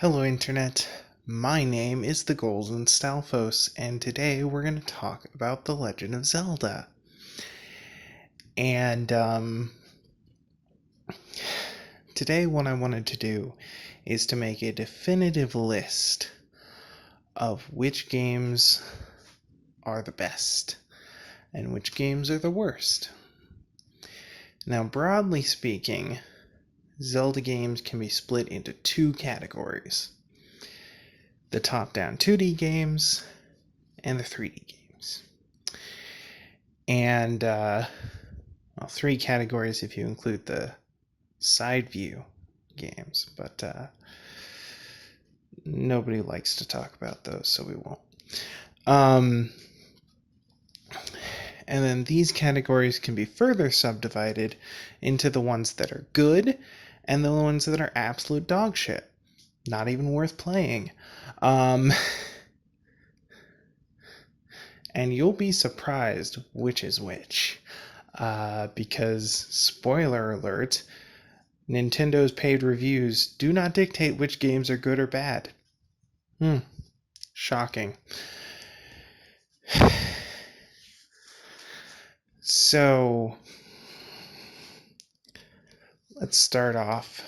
Hello, Internet. My name is the Golden Stalfos, and today we're going to talk about The Legend of Zelda. And today, what I wanted to do is to make a definitive list of which games are the best and which games are the worst. Now, broadly speaking, Zelda games can be split into two categories: the top-down 2D games and the 3D games. And, three categories if you include the side view games, but nobody likes to talk about those, so we won't. And then these categories can be further subdivided into the ones that are good and the ones that are absolute dog shit. Not even worth playing. And you'll be surprised which is which. Because, spoiler alert, Nintendo's paid reviews do not dictate which games are good or bad. Shocking. So, let's start off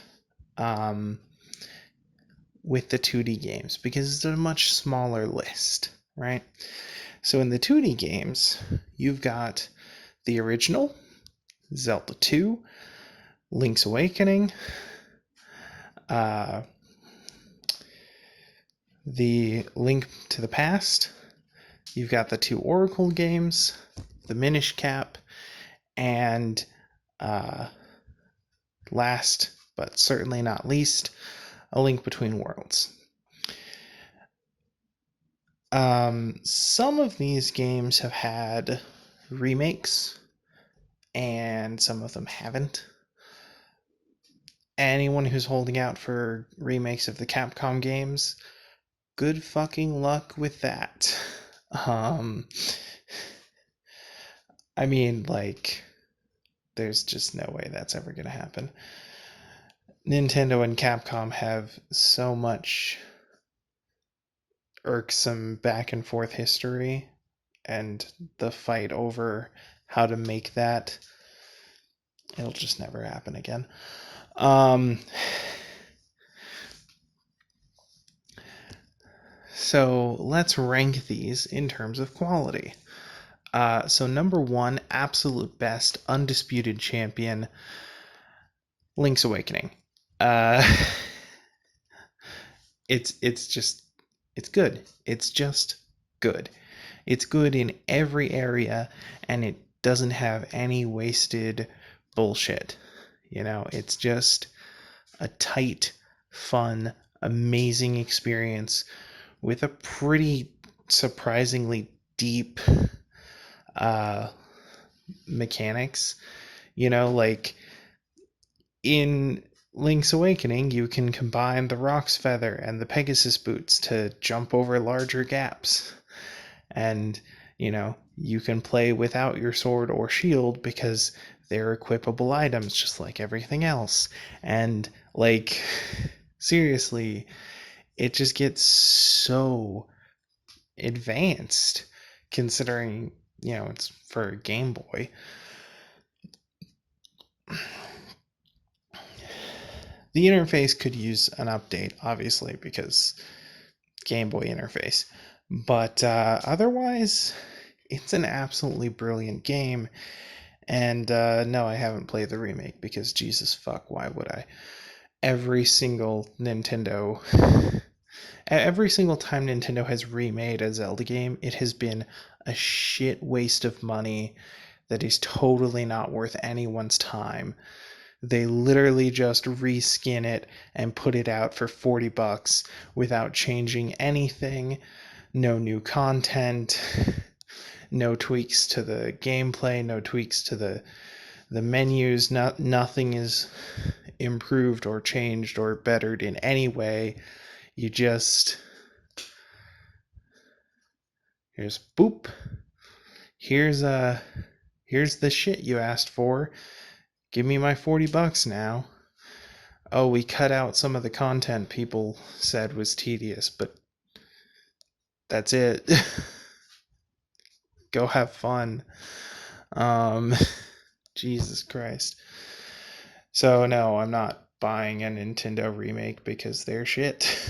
with the 2D games, because it's a much smaller list, right? So in the 2D games, you've got the original, Zelda 2, Link's Awakening, the Link to the Past, you've got the two Oracle games, the Minish Cap, and last but certainly not least, A Link Between Worlds. Some of these games have had remakes, and some of them haven't. Anyone who's holding out for remakes of the Capcom games, good fucking luck with that. I mean, there's just no way that's ever gonna happen. Nintendo and Capcom have so much irksome back and forth history, and the fight over how to make that, it'll just never happen again. So let's rank these in terms of quality. So number one, absolute best, undisputed champion, Link's Awakening. It's good. It's just good. It's good in every area, and it doesn't have any wasted bullshit. It's just a tight, fun, amazing experience with a pretty surprisingly deep mechanics. In Link's Awakening, you can combine the Rock's Feather and the Pegasus Boots to jump over larger gaps. And, you can play without your sword or shield because they're equipable items just like everything else. And, seriously, it just gets so advanced considering, it's for a Game Boy. The interface could use an update, obviously, because Game Boy interface. But otherwise, it's an absolutely brilliant game. And no, I haven't played the remake because Jesus fuck, why would I? Every single time Nintendo has remade a Zelda game, it has been a shit waste of money that is totally not worth anyone's time. They literally just reskin it and put it out for $40 without changing anything. No new content, no tweaks to the gameplay, no tweaks to the menus. Nothing is improved or changed or bettered in any way. You just, here's boop. Here's the shit you asked for. Give me my $40 now. oh, we cut out some of the content people said was tedious, but that's it. Go have fun. Um, Jesus Christ. So no, I'm not buying a Nintendo remake because they're shit.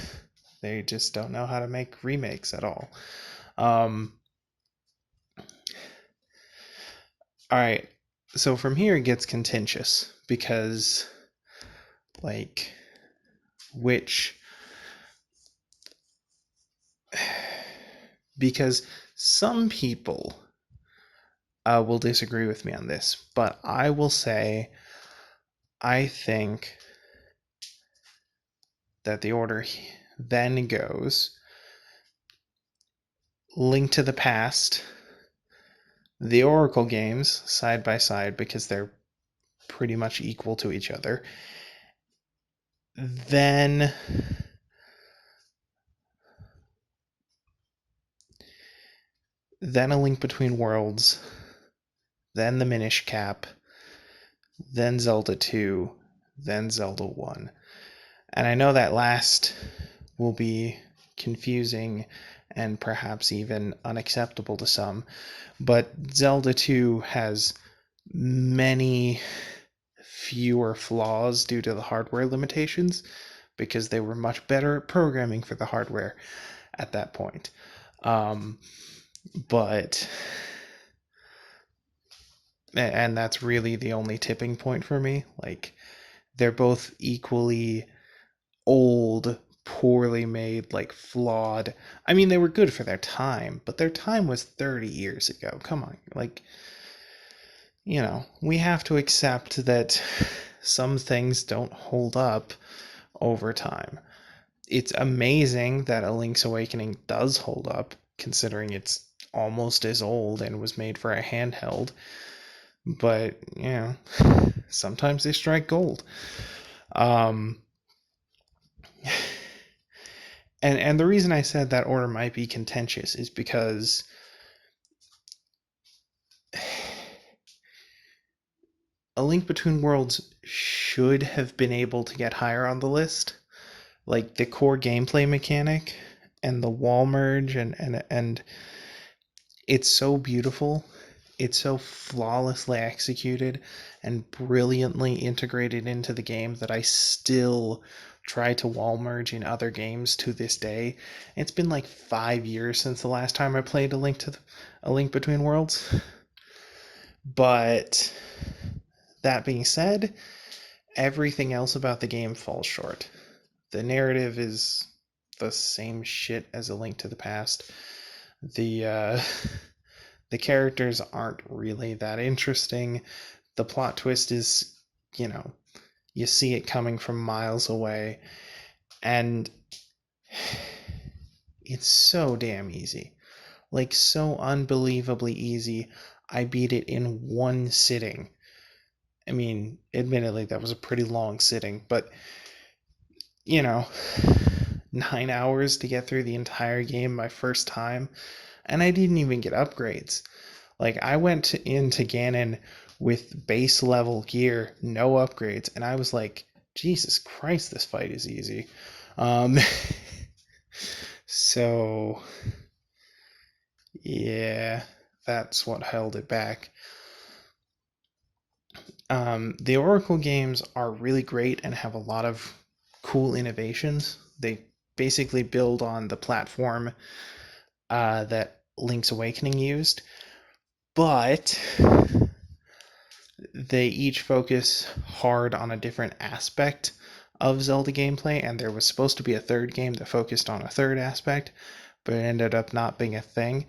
They just don't know how to make remakes at all. All right. So from here it gets contentious because like which because some people will disagree with me on this, but I will say I think that the order then goes Link to the Past, the Oracle games side by side because they're pretty much equal to each other. Then A Link Between Worlds, then the Minish Cap, then Zelda 2, then Zelda 1. And I know that last will be confusing and perhaps even unacceptable to some, but Zelda 2 has many fewer flaws due to the hardware limitations because they were much better at programming for the hardware at that point. But and that's really the only tipping point for me. Like they're both equally old, poorly made, like flawed. I mean, they were good for their time, but their time was 30 years ago. Come on. Like, you know, we have to accept that some things don't hold up over time. It's amazing that A Link's Awakening does hold up, considering it's almost as old and was made for a handheld. But, you know, sometimes they strike gold. And the reason I said that order might be contentious is because A Link Between Worlds should have been able to get higher on the list. Like the core gameplay mechanic and the wall merge and it's so beautiful. It's so flawlessly executed and brilliantly integrated into the game that I still try to wall merge in other games to this day. It's been like 5 years since the last time I played A Link Between Worlds. But that being said, everything else about the game falls short. The narrative is the same shit as A Link to the Past. The the characters aren't really that interesting. The plot twist is, you know, you see it coming from miles away, and it's so damn easy. Like, so unbelievably easy. I beat it in one sitting. I mean, admittedly, that was a pretty long sitting, but, you know, 9 hours to get through the entire game my first time, and I didn't even get upgrades. Like, I went into Ganon with base level gear, no upgrades, and I was like, Jesus Christ, this fight is easy. So, yeah, that's what held it back. The Oracle games are really great and have a lot of cool innovations. They basically build on the platform that Link's Awakening used, but they each focus hard on a different aspect of Zelda gameplay, and there was supposed to be a third game that focused on a third aspect, but it ended up not being a thing.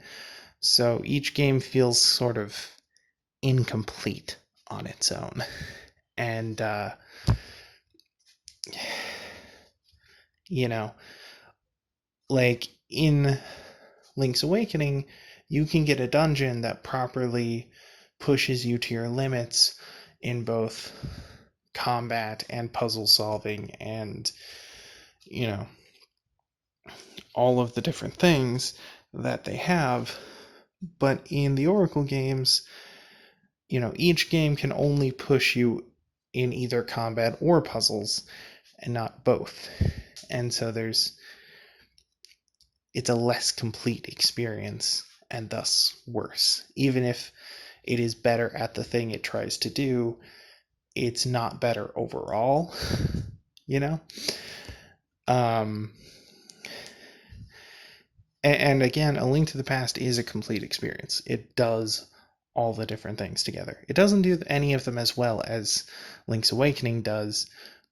So each game feels sort of incomplete on its own. And, you know, like in Link's Awakening, you can get a dungeon that properly pushes you to your limits in both combat and puzzle solving and, you know, all of the different things that they have. But in the Oracle games, you know, each game can only push you in either combat or puzzles. and not both. And so it's a less complete experience and thus worse. Even if it is better at the thing it tries to do, it's not better overall, you know? Um, and again, A Link to the Past is a complete experience. It does all the different things together. It doesn't do any of them as well as Link's Awakening does,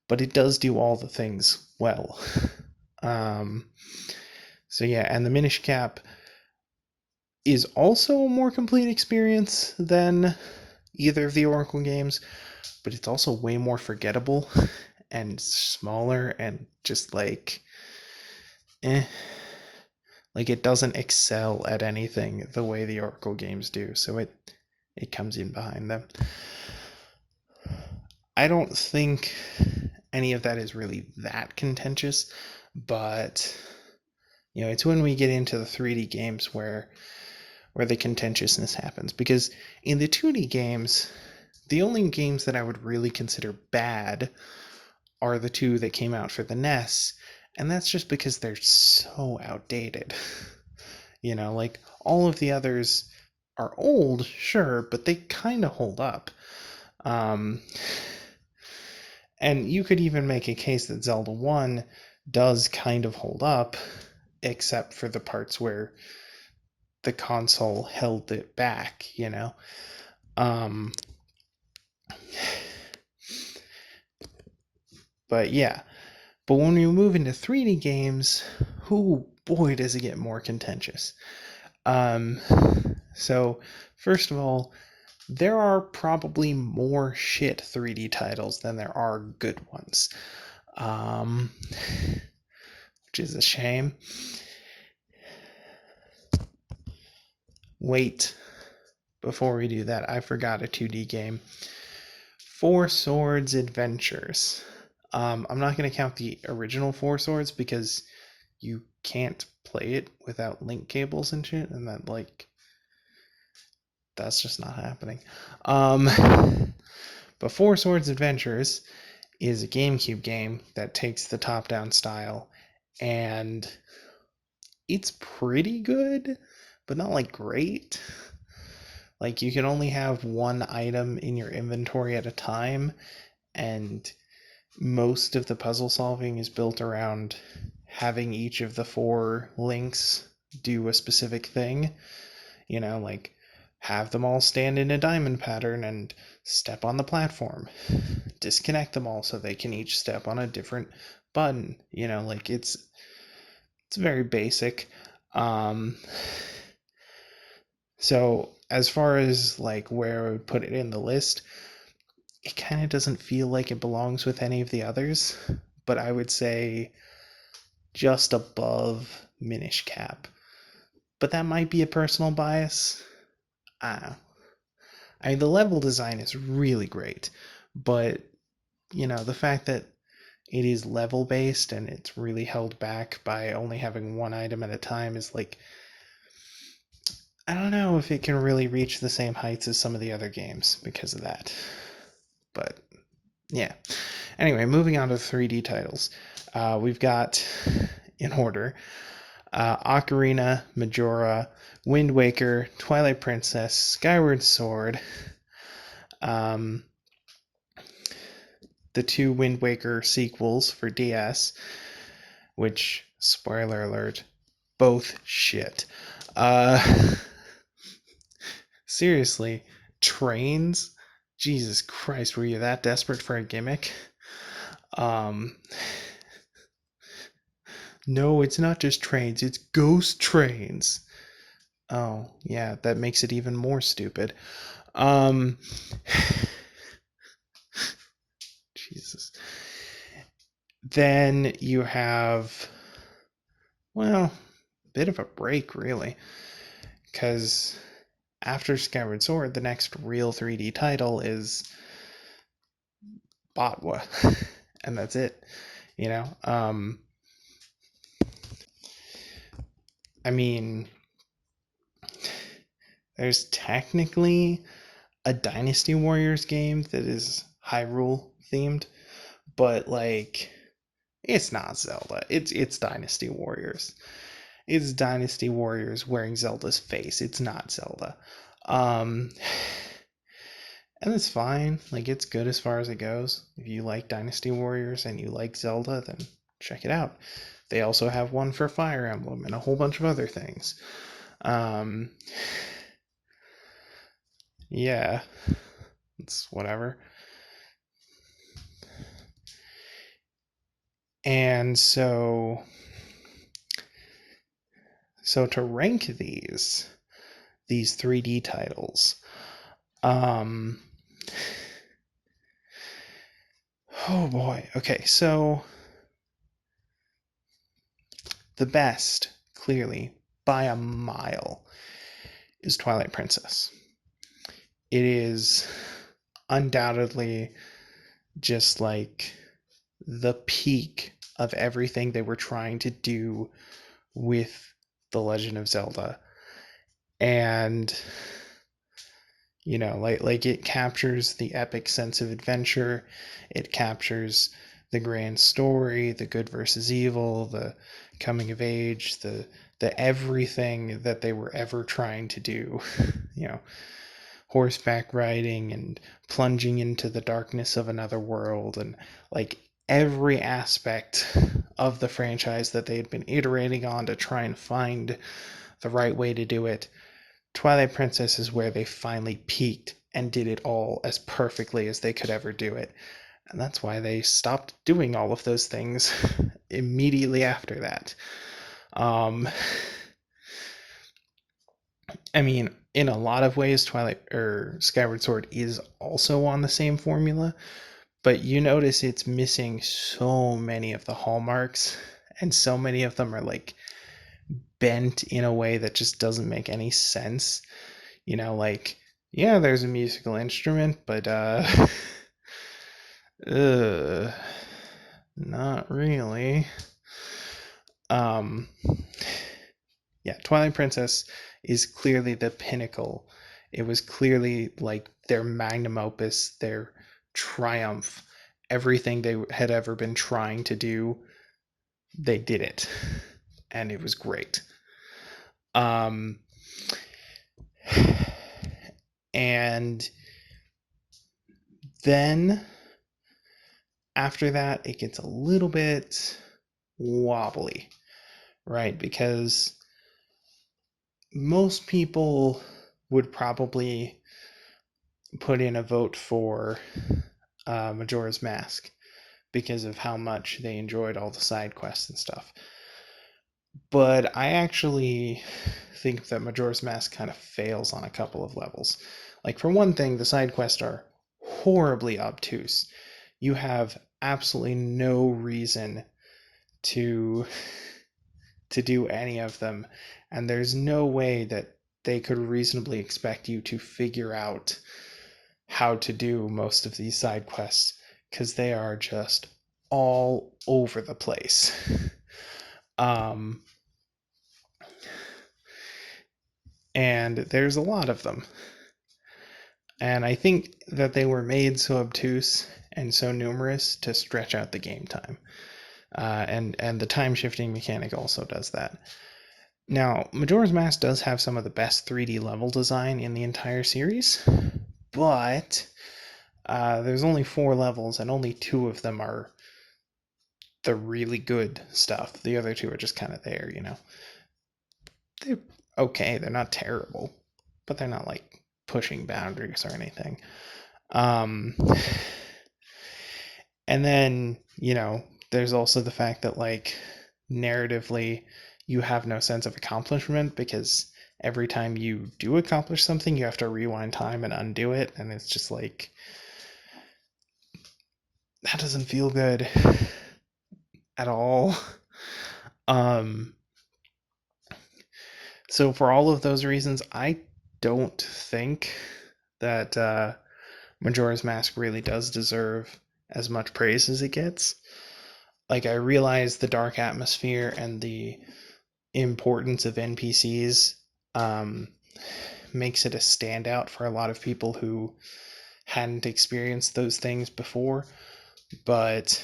but it does do all the things well. Um, so yeah, and the Minish Cap is also a more complete experience than either of the Oracle games, but it's also way more forgettable and smaller and just like eh. Like it doesn't excel at anything the way the Oracle games do, so it comes in behind them. I don't think any of that is really that contentious, but it's when we get into the 3D games where the contentiousness happens. Because in the 2D games, the only games that I would really consider bad are the two that came out for the NES, and that's just because they're so outdated. Like all of the others are old, sure, but they kind of hold up. And you could even make a case that Zelda 1 does kind of hold up, except for the parts where the console held it back, Um, but yeah. But when we move into 3D games, oh boy, does it get more contentious. So, first of all, there are probably more shit 3D titles than there are good ones, which is a shame. Wait, before we do that, I forgot a 2D game. Four Swords Adventures. I'm not going to count the original Four Swords because you can't play it without link cables and shit, and that's just not happening. But Four Swords Adventures is a GameCube game that takes the top-down style, and it's pretty good, but not like great. Like you can only have one item in your inventory at a time, and most of the puzzle solving is built around having each of the four links do a specific thing. Like have them all stand in a diamond pattern and step on the platform. Disconnect them all so they can each step on a different button. Like it's very basic. So as far as like where I would put it in the list, it kind of doesn't feel like it belongs with any of the others, but I would say just above Minish Cap. But that might be a personal bias. I mean, the level design is really great, but the fact that it is level based and it's really held back by only having one item at a time is like, I don't know if it can really reach the same heights as some of the other games because of that. But yeah. Anyway, moving on to 3D titles. We've got, in order, Ocarina, Majora, Wind Waker, Twilight Princess, Skyward Sword, the two Wind Waker sequels for DS, which, spoiler alert, both shit. Seriously, trains? Jesus Christ, were you that desperate for a gimmick? No, it's not just trains, it's ghost trains. Oh, yeah, that makes it even more stupid. Jesus. Then you have, well, a bit of a break, really, because after Skyward Sword, the next real 3D title is Botwa, and that's it. I mean, there's technically a Dynasty Warriors game that is Hyrule themed, but like It's not Zelda. It's Dynasty Warriors. It's Dynasty Warriors wearing Zelda's face. It's not Zelda. Um, and it's fine. Like, it's good as far as it goes. If you like Dynasty Warriors and you like Zelda, then check it out. They also have one for Fire Emblem and a whole bunch of other things. Um, yeah, it's whatever. And so to rank these 3D titles, um, oh boy. Okay, so the best, clearly, by a mile, is Twilight Princess. It is undoubtedly just like the peak of everything they were trying to do with The Legend of Zelda. And like it captures the epic sense of adventure, it captures the grand story, the good versus evil, the coming of age, the everything that they were ever trying to do. you know Horseback riding and plunging into the darkness of another world, and like every aspect of the franchise that they had been iterating on to try and find the right way to do it. Twilight Princess is where they finally peaked and did it all as perfectly as they could ever do it. And that's why they stopped doing all of those things immediately after that. Um, I mean, in a lot of ways, Twilight or Skyward Sword is also on the same formula, but you notice it's missing so many of the hallmarks, and so many of them are like bent in a way that just doesn't make any sense. Like, yeah, there's a musical instrument, but uh, not really. Um, yeah, Twilight Princess is clearly the pinnacle. It was clearly like their magnum opus, their triumph. Everything they had ever been trying to do, they did it, and it was great. Um, and then after that, it gets a little bit wobbly, right? Because most people would probably put in a vote for Majora's Mask because of how much they enjoyed all the side quests and stuff. But I actually think that Majora's Mask kind of fails on a couple of levels. Like, for one thing, the side quests are horribly obtuse. You have absolutely no reason to do any of them, and there's no way that they could reasonably expect you to figure out how to do most of these side quests, because they are just all over the place. um, and there's a lot of them, and I think that they were made so obtuse and so numerous to stretch out the game time. And the time shifting mechanic also does that. Now, Majora's Mask does have some of the best 3D level design in the entire series, but there's only 4 levels, and only 2 of them are the really good stuff. The other 2 are just kind of there. They're okay. They're not terrible, but they're not like pushing boundaries or anything. Um, and then, there's also the fact that, like, narratively, you have no sense of accomplishment, because every time you do accomplish something, you have to rewind time and undo it, and it's just like, that doesn't feel good at all. Um, so for all of those reasons, I don't think that Majora's Mask really does deserve as much praise as it gets. Like, I realize the dark atmosphere and the importance of NPCs makes it a standout for a lot of people who hadn't experienced those things before, but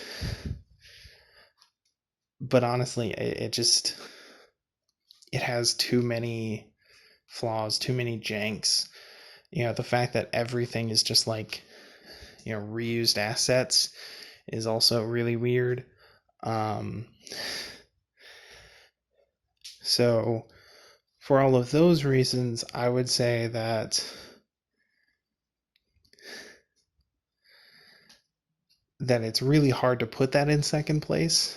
but honestly, it has too many flaws, too many janks. The fact that everything is just like, reused assets is also really weird. Um, so for all of those reasons, I would say that it's really hard to put that in second place.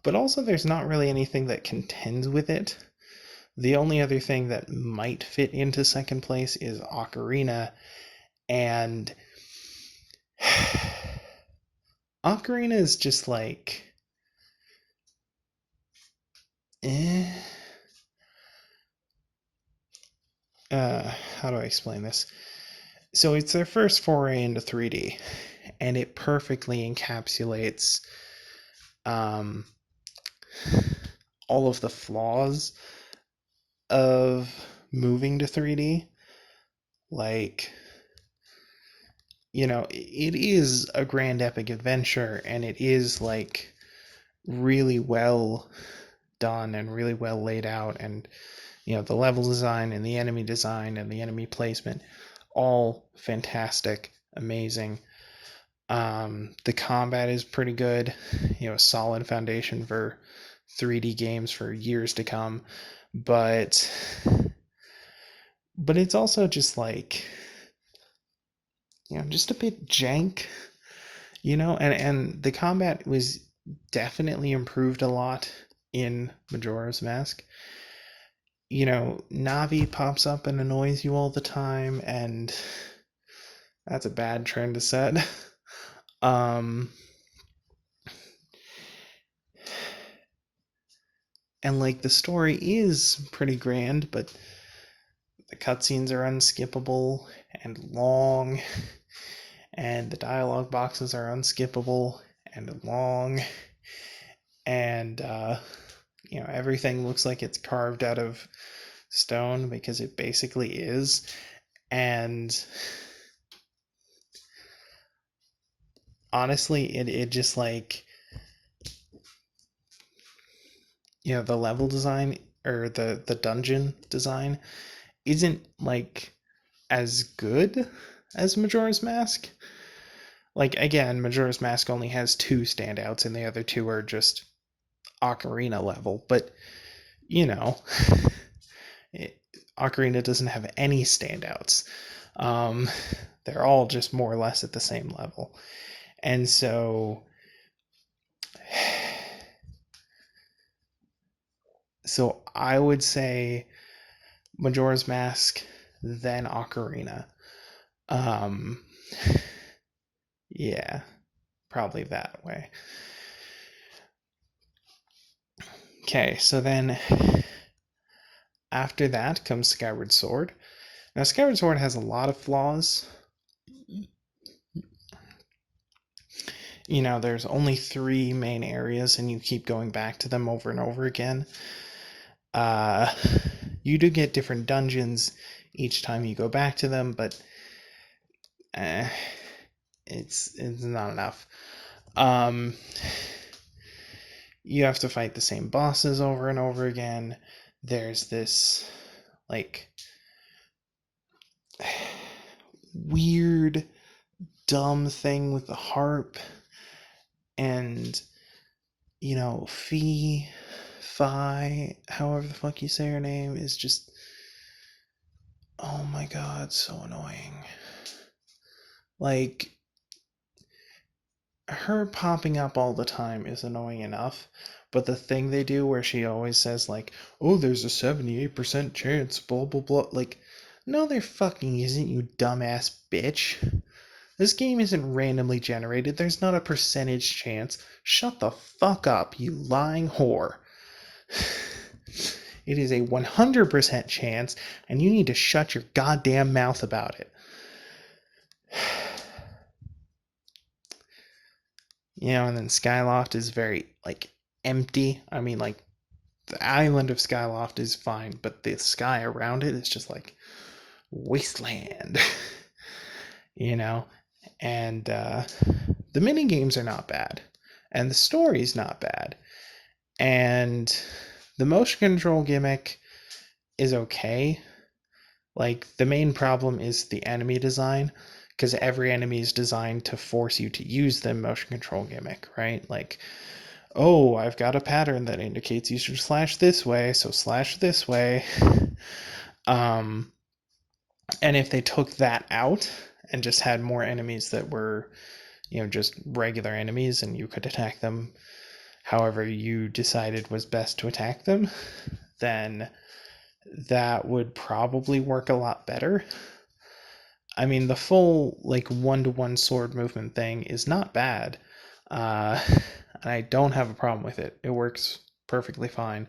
But also, there's not really anything that contends with it. The only other thing that might fit into second place is Ocarina, and Ocarina is just like, eh. How do I explain this? So it's their first foray into 3D, and it perfectly encapsulates um, all of the flaws of moving to 3D. Like, it is a grand epic adventure, and it is like really well done and really well laid out, and the level design and the enemy design and the enemy placement, all fantastic, amazing. The combat is pretty good, a solid foundation for 3D games for years to come, but it's also just like, just a bit jank, and the combat was definitely improved a lot in Majora's Mask. Navi pops up and annoys you all the time, and that's a bad trend to set. um and like the story is pretty grand, but the cutscenes are unskippable and long, and the dialogue boxes are unskippable and long, and everything looks like it's carved out of stone, because it basically is. And honestly, it just like, the level design, or the dungeon design, isn't like as good as Majora's Mask. Like, again, Majora's Mask only has two standouts, and the other two are just Ocarina level. But you know, Ocarina doesn't have any standouts. Um, they're all just more or less at the same level, and so I would say Majora's Mask, then Ocarina. Um, yeah, probably that way. Okay, so then after that comes Skyward Sword. Now, Skyward Sword has a lot of flaws. There's only 3 main areas, and you keep going back to them over and over again. Uh, you do get different dungeons each time you go back to them, but it's not enough. You have to fight the same bosses over and over again. There's this like weird, dumb thing with the harp, and Fi, however the fuck you say her name, is just, oh my god, so annoying. Like, her popping up all the time is annoying enough, but the thing they do where she always says, like, oh, there's a 78% chance, blah blah blah, like, no there fucking isn't, you dumbass bitch. This game isn't randomly generated. There's not a percentage chance. Shut the fuck up, you lying whore. It is a 100% chance, and you need to shut your goddamn mouth about it. And then Skyloft is very, like, empty. I mean, like, the island of Skyloft is fine, but the sky around it is just, like, wasteland. And the mini games are not bad, and the story's not bad. And the motion control gimmick is okay. Like, the main problem is the enemy design, because every enemy is designed to force you to use the motion control gimmick, right? Like, oh, I've got a pattern that indicates you should slash this way, so slash this way. Um, and if they took that out and just had more enemies that were, just regular enemies and you could attack them however you decided was best to attack them, then that would probably work a lot better. I mean, the full, like, one-to-one sword movement thing is not bad. And I don't have a problem with it. It works perfectly fine.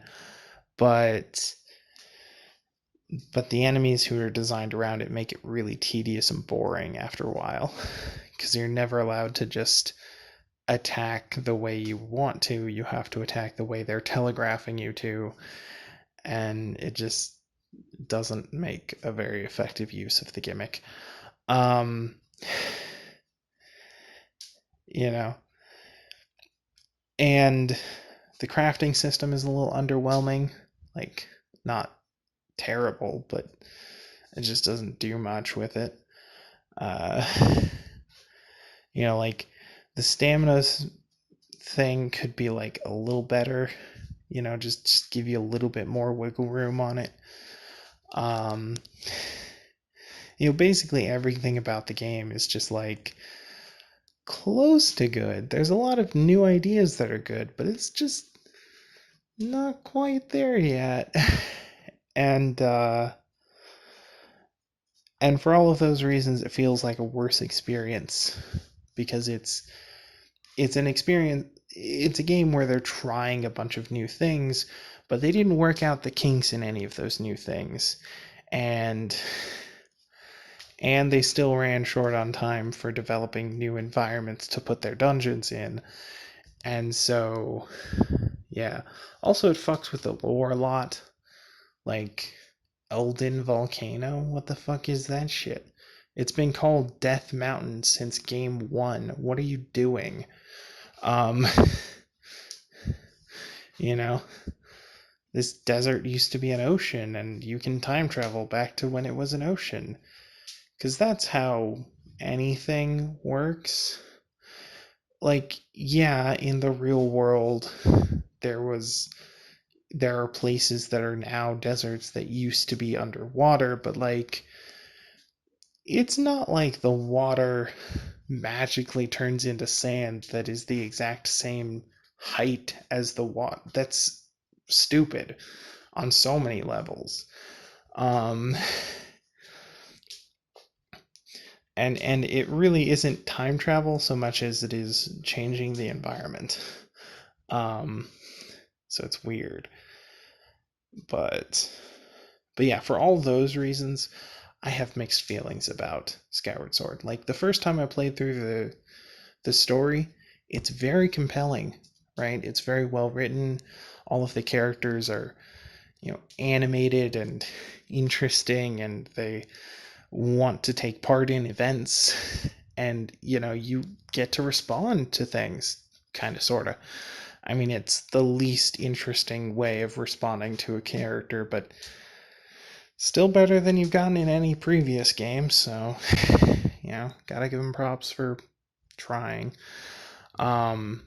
But the enemies who are designed around it make it really tedious and boring after a while, because you're never allowed to just attack the way you want to. You have to attack the way they're telegraphing you to, and it just doesn't make a very effective use of the gimmick. Um, you know, and the crafting system is a little underwhelming. Like, not terrible, but it just doesn't do much with it. Uh, like, the stamina thing could be like a little better. Just give you a little bit more wiggle room on it. Basically everything about the game is just like close to good. There's a lot of new ideas that are good, but it's just not quite there yet. and for all of those reasons, it feels like a worse experience, because it's an experience. It's a game where they're trying a bunch of new things, but they didn't work out the kinks in any of those new things, and they still ran short on time for developing new environments to put their dungeons in. And so, yeah. Also, it fucks with the lore a lot. Like, Elden Volcano? What the fuck is that shit? It's been called Death Mountain since game 1. What are you doing? Um, this desert used to be an ocean, and you can time travel back to when it was an ocean. Because that's how anything works. Like, yeah, in the real world, there are places that are now deserts that used to be underwater, but like, it's not like the water magically turns into sand that is the exact same height as the water. That's stupid on so many levels. And it really isn't time travel so much as it is changing the environment. So it's weird. But yeah, for all those reasons, I have mixed feelings about Skyward Sword. Like, the first time I played through the story, it's very compelling, right? It's very well written. All of the characters are, animated and interesting, and they want to take part in events, and you get to respond to things, kind of, sort of. I mean, it's the least interesting way of responding to a character, but still better than you've gotten in any previous game, so gotta give them props for trying. And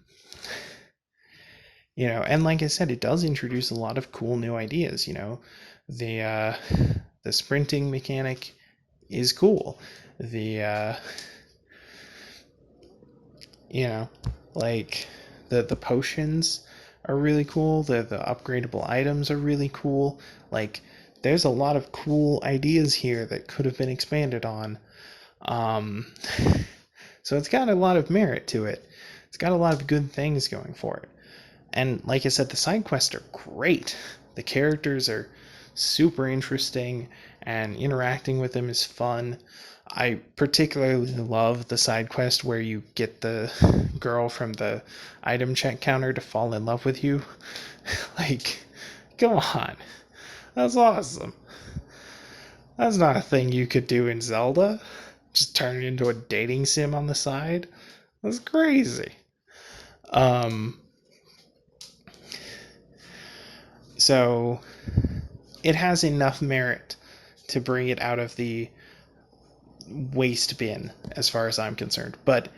like I said, it does introduce a lot of cool new ideas. The sprinting mechanic is cool. The like, the potions are really cool. The upgradable items are really cool. Like, there's a lot of cool ideas here that could have been expanded on. So it's got a lot of merit to it. It's got a lot of good things going for it. And like I said, the side quests are great. The characters are super interesting, and interacting with them is fun. I particularly love the side quest where you get the girl from the item check counter to fall in love with you. Like, come on. That's awesome. That's not a thing you could do in Zelda. Just turn it into a dating sim on the side. That's crazy. Um, So it has enough merit to bring it out of the waste bin as far as I'm concerned, but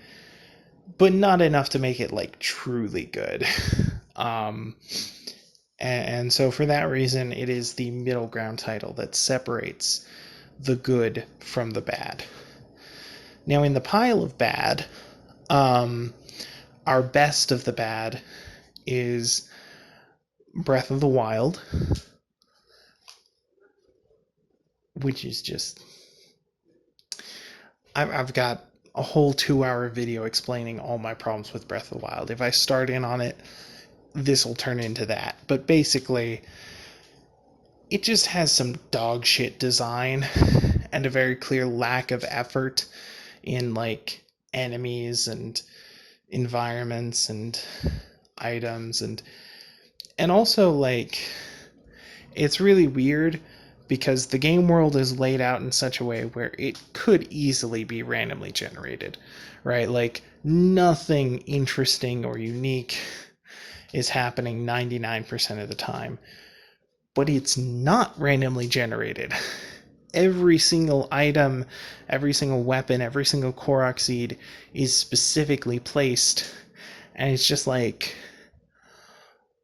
not enough to make it like truly good. um and so for that reason it is the middle ground title that separates the good from the bad. Now in the pile of bad, our best of the bad is Breath of the Wild, which is just, I've got a whole 2-hour video explaining all my problems with Breath of the Wild. If I start in on it, this will turn into that. But basically, it just has some dog shit design and a very clear lack of effort in like enemies and environments and items, and also like it's really weird because the game world is laid out in such a way where it could easily be randomly generated, right? Like nothing interesting or unique is happening 99% of the time, but it's not randomly generated. Every single item, every single weapon, every single Korok seed is specifically placed, and it's just like,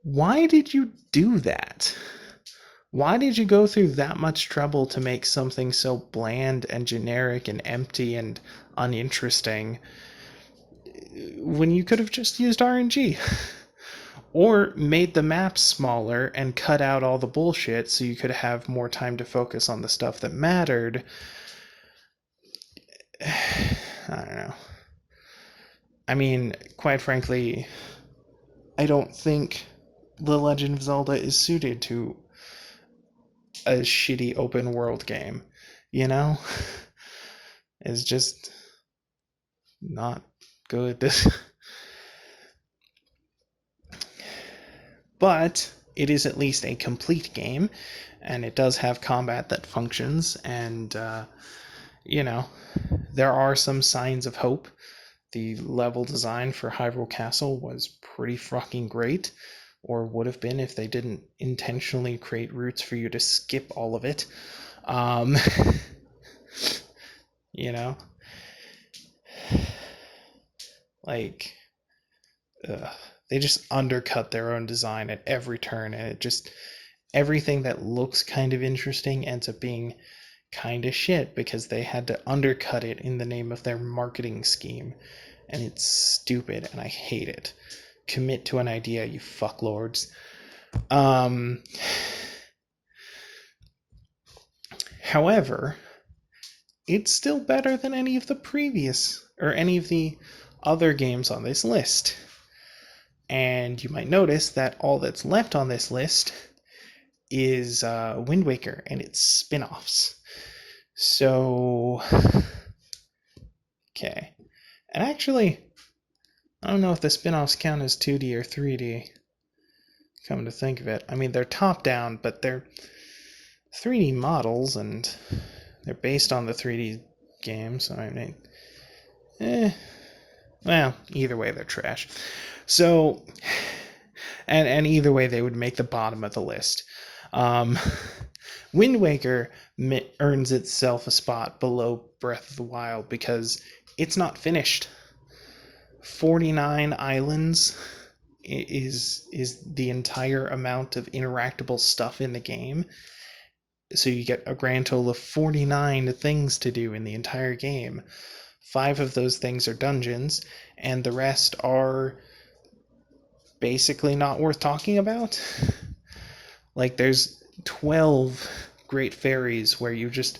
why did you do that? Why did you go through that much trouble to make something so bland and generic and empty and uninteresting when you could have just used RNG? Or made the maps smaller and cut out all the bullshit so you could have more time to focus on the stuff that mattered. I don't know. I mean, quite frankly, I don't think The Legend of Zelda is suited to a shitty open world game, you know? It's just not good. But it is at least a complete game, and it does have combat that functions, and you know, there are some signs of hope. The level design for Hyrule Castle was pretty fucking great, or would have been if they didn't intentionally create routes for you to skip all of it. Um, you know, like, they just undercut their own design at every turn, and it just, everything that looks kind of interesting ends up being kind of shit because they had to undercut it in the name of their marketing scheme, and it's stupid and I hate it. Commit to an idea, you fucklords. However, it's still better than any of the previous or any of the other games on this list. And you might notice that all that's left on this list is Wind Waker and its spin-offs. So, okay. And actually, I don't know if the spin-offs count as 2D or 3D, come to think of it. I mean, they're top-down, but they're 3D models, and they're based on the 3D game, so I mean, well, either way, they're trash. So, and either way, they would make the bottom of the list. Wind Waker earns itself a spot below Breath of the Wild because it's not finished. 49 islands is the entire amount of interactable stuff in the game. So you get a grand total of 49 things to do in the entire game. 5 of those things are dungeons, and the rest are basically not worth talking about. Like, there's 12 great fairies where you just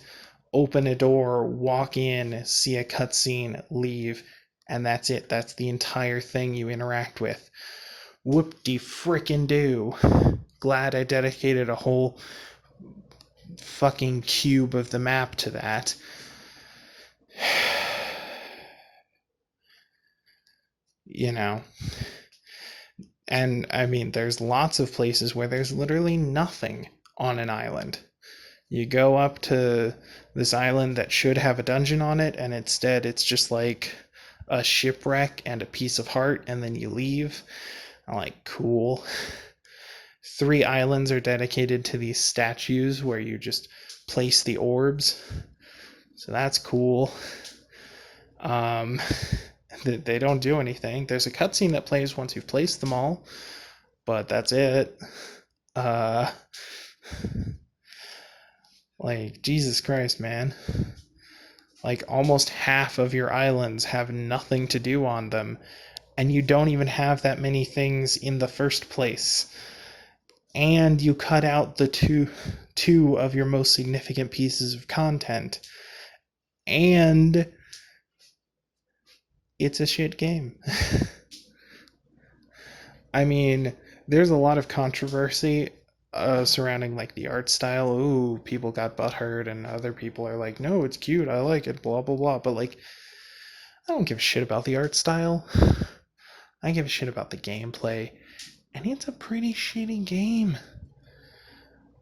open a door, walk in, see a cutscene, leave, and that's it. That's the entire thing you interact with. Whoop-de-frickin-do. Glad I dedicated a whole fucking cube of the map to that. You know. And, I mean, there's lots of places where there's literally nothing on an island. You go up to this island that should have a dungeon on it, and instead it's just like a shipwreck and a piece of heart, and then you leave. I'm like, cool. 3 islands are dedicated to these statues where you just place the orbs. So that's cool. They don't do anything. There's a cutscene that plays once you've placed them all, but that's it. Like, Jesus Christ, man. Like, almost half of your islands have nothing to do on them, and you don't even have that many things in the first place. And you cut out the two of your most significant pieces of content. And it's a shit game. I mean, there's a lot of controversy surrounding like the art style. Ooh, people got butthurt, and other people are like, no, it's cute, I like it, blah blah blah. But like, I don't give a shit about the art style. I give a shit about the gameplay, and it's a pretty shitty game.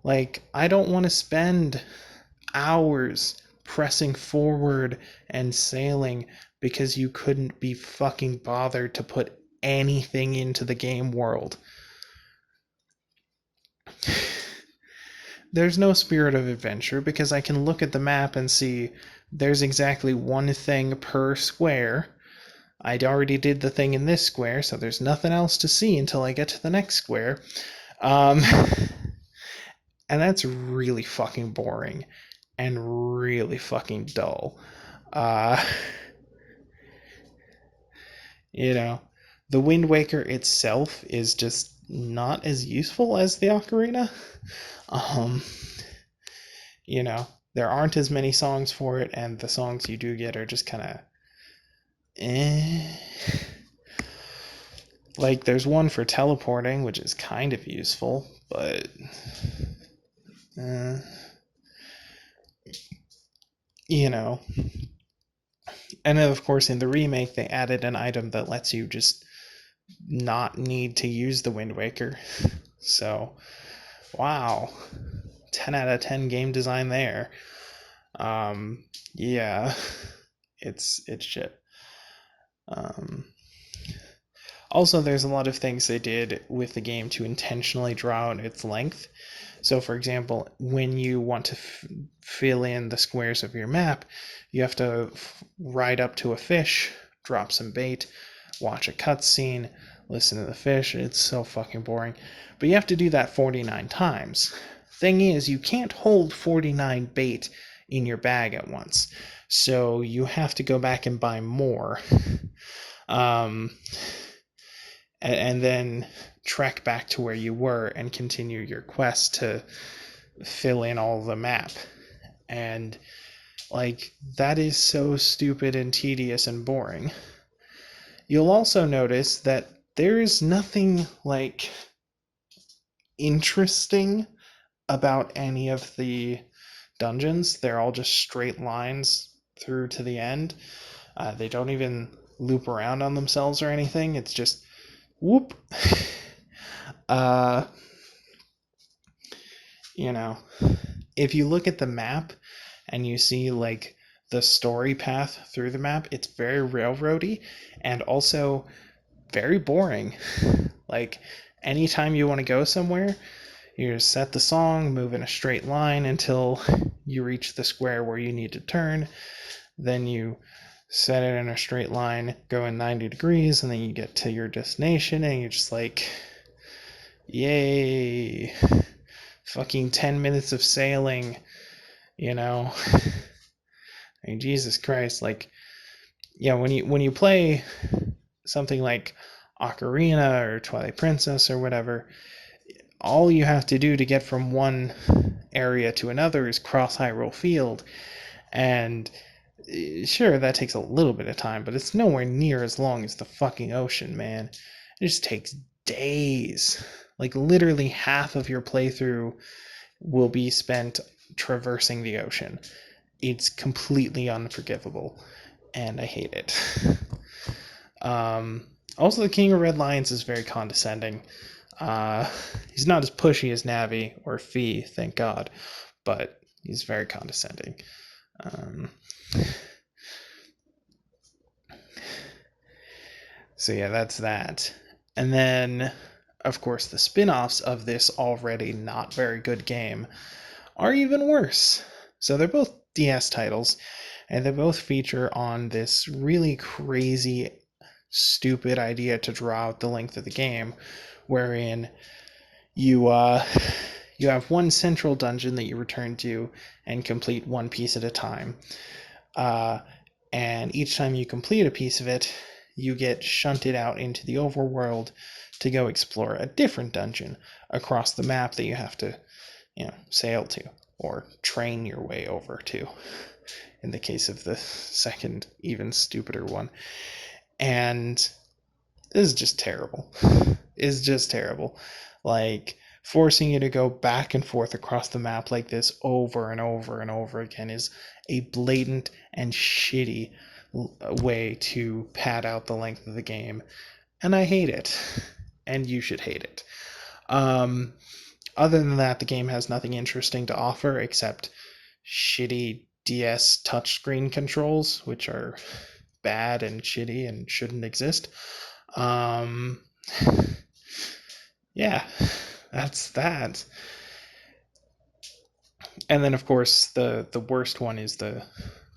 Like, I don't want to spend hours pressing forward and sailing because you couldn't be fucking bothered to put anything into the game world. There's no spirit of adventure because I can look at the map and see there's exactly one thing per square. I'd already did the thing in this square, so there's nothing else to see until I get to the next square. And that's really fucking boring and really fucking dull. You know, the Wind Waker itself is just not as useful as the Ocarina. You know, there aren't as many songs for it, and the songs you do get are just kind of eh. Like, there's one for teleporting, which is kind of useful, but you know. And then, of course, in the remake, they added an item that lets you just not need to use the Wind Waker. So, wow. 10 out of 10 game design there. Yeah. It's shit. Also, there's a lot of things they did with the game to intentionally draw out its length. So, for example, when you want to fill in the squares of your map, you have to ride up to a fish, drop some bait, watch a cutscene, listen to the fish. It's so fucking boring. But you have to do that 49 times. Thing is, you can't hold 49 bait in your bag at once. So you have to go back and buy more. And then trek back to where you were and continue your quest to fill in all the map. And like, that is so stupid and tedious and boring. You'll also notice that there is nothing like interesting about any of the dungeons. They're all just straight lines through to the end. They don't even loop around on themselves or anything. It's just whoop. You know, if you look at the map and you see like the story path through the map, it's very railroady and also very boring. Like, anytime you want to go somewhere, you just set the song, move in a straight line until you reach the square where you need to turn. Then you set it in a straight line, go in 90 degrees, and then you get to your destination, and you're just like, yay, fucking 10 minutes of sailing, you know? I mean, Jesus Christ, like, yeah, when you play something like Ocarina or Twilight Princess or whatever, all you have to do to get from one area to another is cross Hyrule Field, and sure, that takes a little bit of time, but it's nowhere near as long as the fucking ocean, man. It just takes days. Like, literally half of your playthrough will be spent traversing the ocean. It's completely unforgivable, and I hate it. Also, the King of Red Lions is very condescending. He's not as pushy as Navi or Fi, thank God, but he's very condescending. So yeah, that's that. And then of course, the spin offs of this already not very good game are even worse. So they're both DS titles, and they both feature on this really crazy, stupid idea to draw out the length of the game, wherein you you have one central dungeon that you return to and complete one piece at a time. Uh, and each time you complete a piece of it, you get shunted out into the overworld to go explore a different dungeon across the map that you have to, sail to or train your way over to. In the case of the second, even stupider one. And this is just terrible. It's just terrible. Like, forcing you to go back and forth across the map like this over and over and over again is a blatant and shitty way to pad out the length of the game. And I hate it. And you should hate it. Other than that, the game has nothing interesting to offer except shitty DS touchscreen controls, which are bad and shitty and shouldn't exist. Yeah, that's that. And then, of course, the worst one is the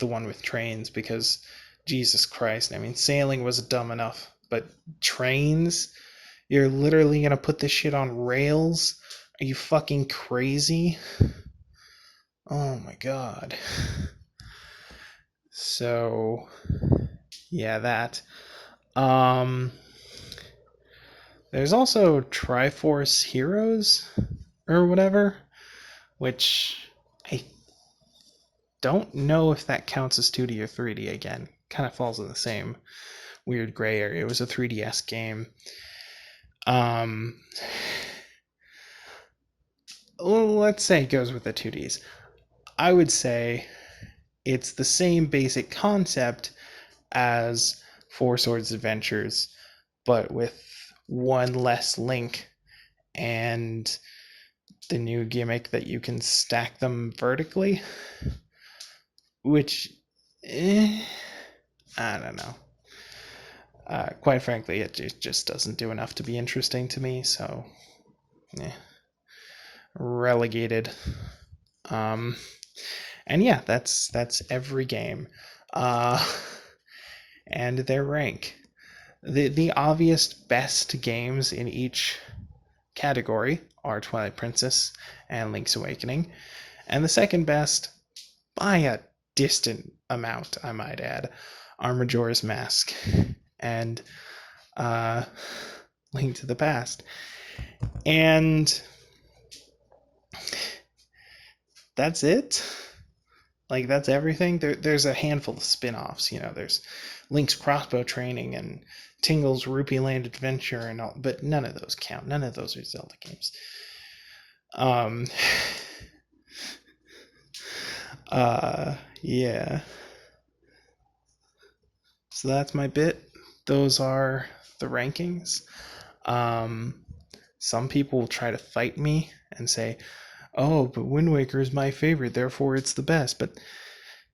one with trains, because Jesus Christ, I mean, sailing was dumb enough, but trains? You're literally gonna put this shit on rails? Are you fucking crazy? Oh my god. So, yeah, that. There's also Triforce Heroes or whatever, which I don't know if that counts as 2D or 3D again. Kind of falls in the same weird gray area. It was a 3DS game. Let's say it goes with the 2Ds. I would say it's the same basic concept as Four Swords Adventures, but with one less link and the new gimmick that you can stack them vertically, which, I don't know. Quite frankly, it just doesn't do enough to be interesting to me, so relegated. And yeah, that's every game, and their rank. The obvious best games in each category are Twilight Princess and Link's Awakening, and the second best, by a distant amount, I might add, are Majora's Mask and Link to the Past. And that's it. Like, that's everything. There's a handful of spin-offs. There's Link's Crossbow Training and Tingle's Rupee Land Adventure and all, but none of those count. None of those are Zelda games. Yeah. So that's my bit. Those are the rankings. Some people will try to fight me and say, oh, but Wind Waker is my favorite, therefore it's the best. But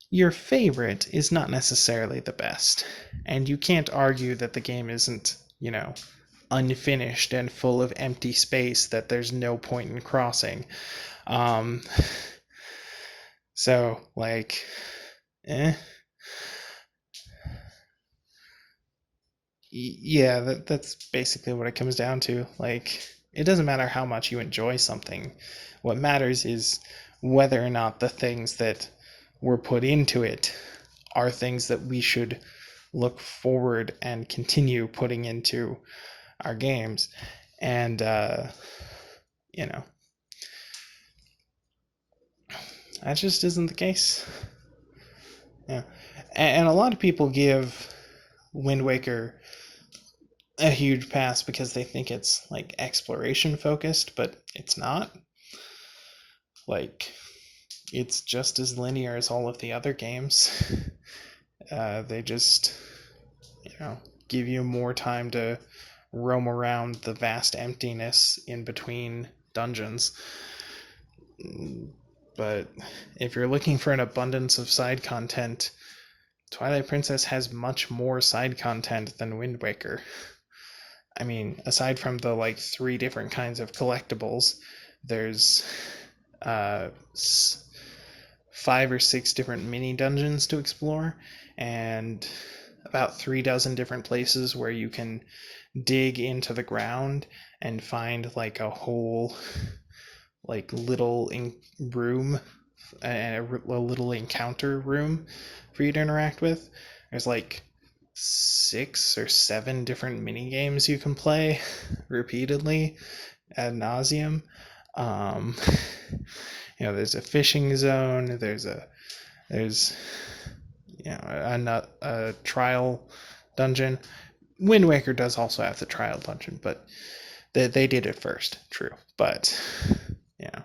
your favorite is not necessarily the best. And you can't argue that the game isn't, unfinished and full of empty space that there's no point in crossing. So, like, yeah, that's basically what it comes down to. Like, it doesn't matter how much you enjoy something. What matters is whether or not the things that were put into it are things that we should look forward and continue putting into our games. And, that just isn't the case. Yeah. And a lot of people give Wind Waker a huge pass because they think it's like exploration focused, but it's not. Like, it's just as linear as all of the other games. They just, give you more time to roam around the vast emptiness in between dungeons. But if you're looking for an abundance of side content, Twilight Princess has much more side content than Wind Waker. I mean, aside from the like 3 different kinds of collectibles, there's uh, 5 or 6 different mini dungeons to explore, and about 3 dozen different places where you can dig into the ground and find like a whole like little room, a little encounter room for you to interact with. There's like 6 or 7 different mini games you can play repeatedly ad nauseum. Um, there's a fishing zone. There's a trial dungeon. Wind Waker does also have the trial dungeon, but they did it first. True, but yeah,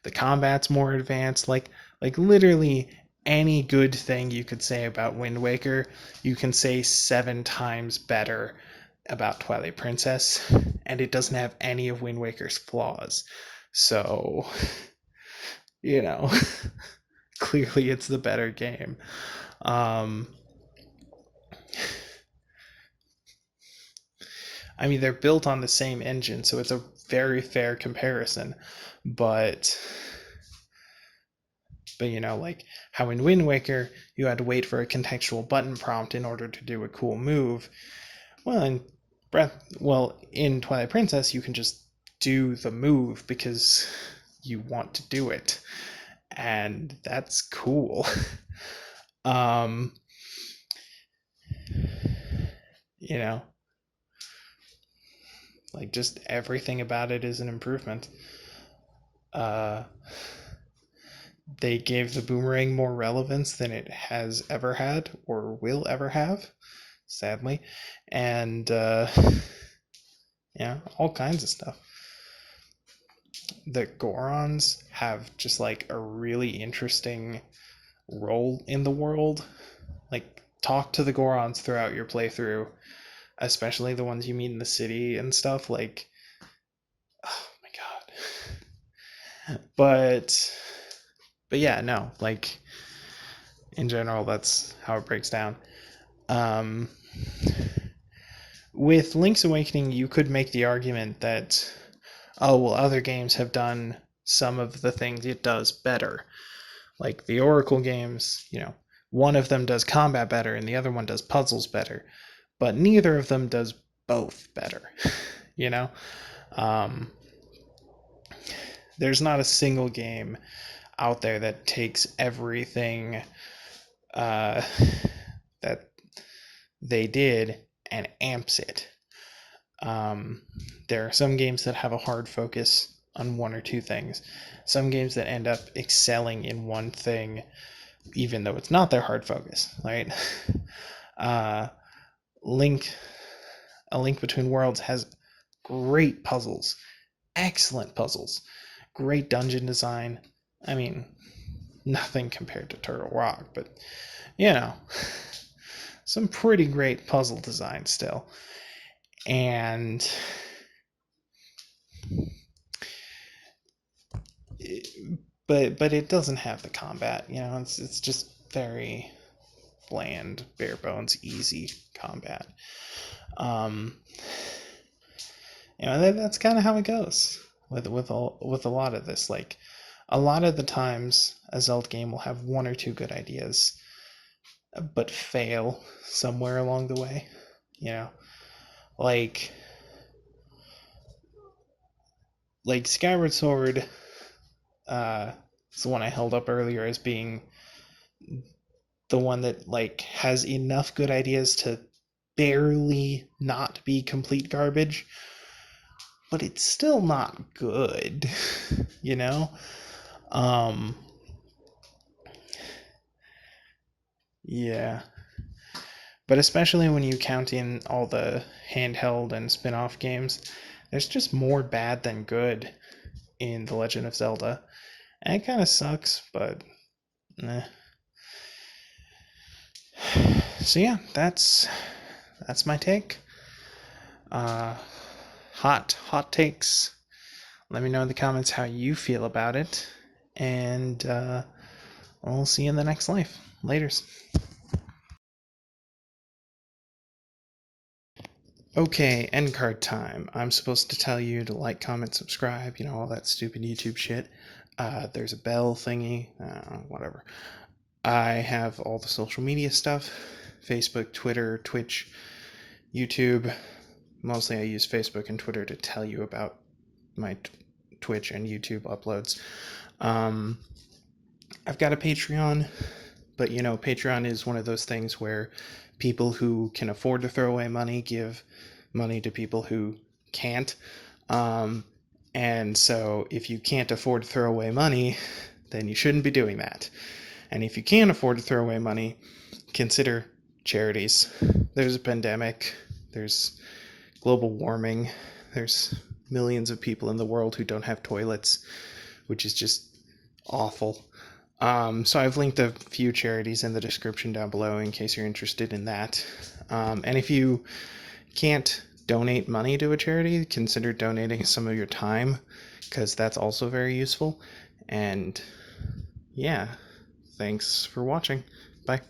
the combat's more advanced. Like literally any good thing you could say about Wind Waker, you can say 7 times better about Twilight Princess, and it doesn't have any of Wind Waker's flaws. So, you know, clearly it's the better game. I mean, they're built on the same engine, so it's a very fair comparison. But like how in Wind Waker you had to wait for a contextual button prompt in order to do a cool move. Well, in Twilight Princess you can just do the move because you want to do it, and that's cool. um, you know, like just everything about it is an improvement. They gave the boomerang more relevance than it has ever had or will ever have, sadly. And all kinds of stuff. The Gorons have just like a really interesting role in the world. Like, talk to the Gorons throughout your playthrough, especially the ones you meet in the city and stuff. Like, oh my god. But yeah, no, like in general, that's how it breaks down. With Link's Awakening, you could make the argument that, oh, well, other games have done some of the things it does better. Like the Oracle games, one of them does combat better and the other one does puzzles better, but neither of them does both better. There's not a single game out there that takes everything that they did and amps it. There are some games that have a hard focus on 1 or 2 things. Some games that end up excelling in one thing, even though it's not their hard focus, right? A Link Between Worlds has great puzzles, excellent puzzles, great dungeon design. I mean, nothing compared to Turtle Rock, but some pretty great puzzle design still. And but it doesn't have the combat. It's just very bland, bare bones, easy combat. That's kind of how it goes with a lot of this. Like, a lot of the times a Zelda game will have 1 or 2 good ideas, but fail somewhere along the way. Like Skyward Sword. It's the one I held up earlier as being the one that like has enough good ideas to barely not be complete garbage, but it's still not good. Yeah, but especially when you count in all the handheld and spin-off games, there's just more bad than good in The Legend of Zelda, and it kind of sucks, but so yeah, that's my take. Hot takes. Let me know in the comments how you feel about it, and we'll see you in the next life. Laters. Okay, end card time. I'm supposed to tell you to like, comment, subscribe, all that stupid YouTube shit. There's a bell thingy, whatever. I have all the social media stuff: Facebook, Twitter, Twitch, YouTube. Mostly I use Facebook and Twitter to tell you about my Twitch and YouTube uploads. I've got a Patreon, but Patreon is one of those things where people who can afford to throw away money give money to people who can't. And so if you can't afford to throw away money, then you shouldn't be doing that. And if you can afford to throw away money, consider charities. There's a pandemic, there's global warming, there's millions of people in the world who don't have toilets, which is just awful. So I've linked a few charities in the description down below in case you're interested in that. And if you can't donate money to a charity, consider donating some of your time, because that's also very useful. And yeah, thanks for watching. Bye.